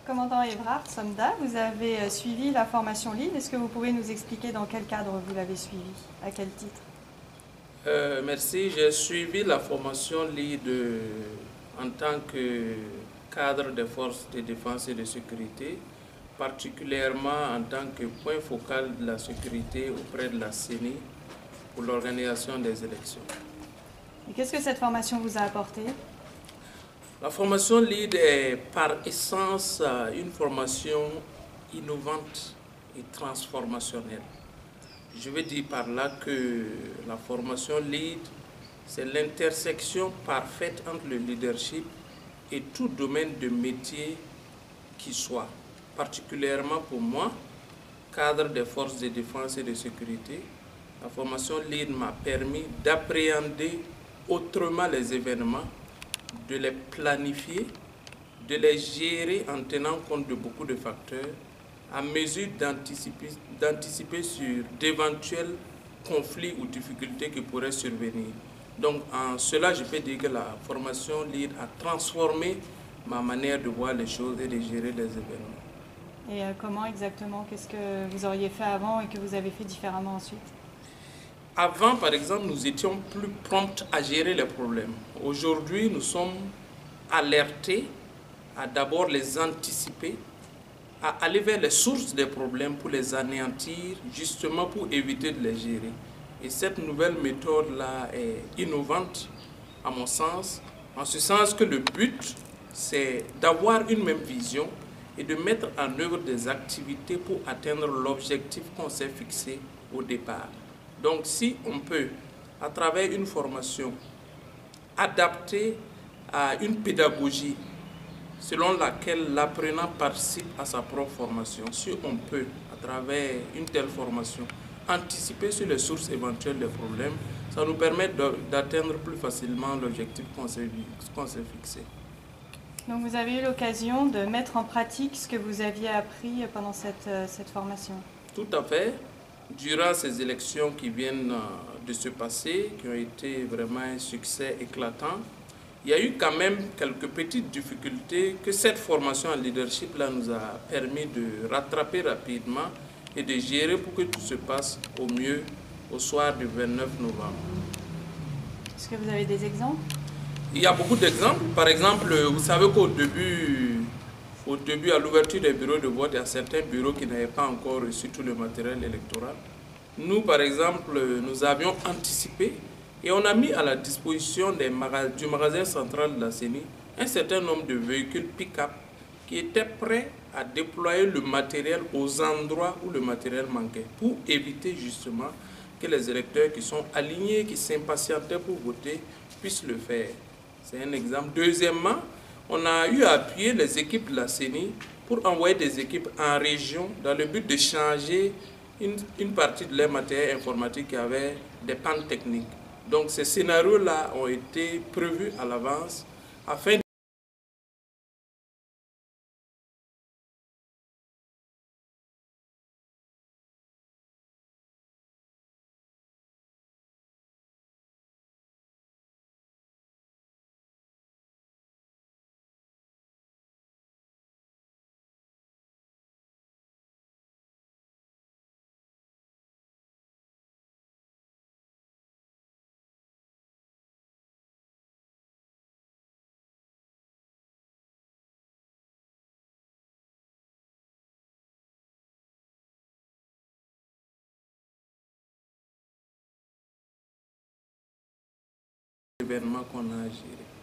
Commandant Evrard Somda, vous avez suivi la formation LEAD. Est-ce que vous pouvez nous expliquer dans quel cadre vous l'avez suivi? À quel titre? Merci. J'ai suivi la formation LEAD en tant que cadre des forces de défense et de sécurité, particulièrement en tant que point focal de la sécurité auprès de la CENI pour l'organisation des élections. Et qu'est-ce que cette formation vous a apporté? La formation LEAD est par essence une formation innovante et transformationnelle. Je veux dire par là que la formation LEAD, c'est l'intersection parfaite entre le leadership et tout domaine de métier qui soit. Particulièrement pour moi, cadre des forces de défense et de sécurité, la formation LEAD m'a permis d'appréhender autrement les événements, de les planifier, de les gérer en tenant compte de beaucoup de facteurs, à mesure d'anticiper sur d'éventuels conflits ou difficultés qui pourraient survenir. Donc en cela, je peux dire que la formation LEAD a transformé ma manière de voir les choses et de gérer les événements. Et comment exactement? Qu'est-ce que vous auriez fait avant et que vous avez fait différemment ensuite? Avant, par exemple, nous étions plus prompts à gérer les problèmes. Aujourd'hui, nous sommes alertés à d'abord les anticiper, à aller vers les sources des problèmes pour les anéantir, justement pour éviter de les gérer. Et cette nouvelle méthode-là est innovante, à mon sens, en ce sens que le but, c'est d'avoir une même vision et de mettre en œuvre des activités pour atteindre l'objectif qu'on s'est fixé au départ. Donc si on peut, à travers une formation adaptée à une pédagogie selon laquelle l'apprenant participe à sa propre formation, si on peut, à travers une telle formation, anticiper sur les sources éventuelles des problèmes, ça nous permet d'atteindre plus facilement l'objectif qu'on s'est fixé. Donc vous avez eu l'occasion de mettre en pratique ce que vous aviez appris pendant cette formation? Tout à fait. Durant ces élections qui viennent de se passer, qui ont été vraiment un succès éclatant, il y a eu quand même quelques petites difficultés que cette formation en leadership là nous a permis de rattraper rapidement et de gérer pour que tout se passe au mieux au soir du 29 novembre. Est-ce que vous avez des exemples? Il y a beaucoup d'exemples. Par exemple, vous savez qu'au début, à l'ouverture des bureaux de vote, il y a certains bureaux qui n'avaient pas encore reçu tout le matériel électoral. Nous, par exemple, nous avions anticipé et on a mis à la disposition du magasin central de la CENI un certain nombre de véhicules pick-up qui étaient prêts à déployer le matériel aux endroits où le matériel manquait pour éviter justement que les électeurs qui sont alignés, qui s'impatientaient pour voter, puissent le faire. C'est un exemple. Deuxièmement, on a eu à appuyer les équipes de la CENI pour envoyer des équipes en région dans le but de changer une partie de leur matériel informatique qui avait des pannes techniques. Donc ces scénarios-là ont été prévus à l'avance afin d'événements qu'on a gérés.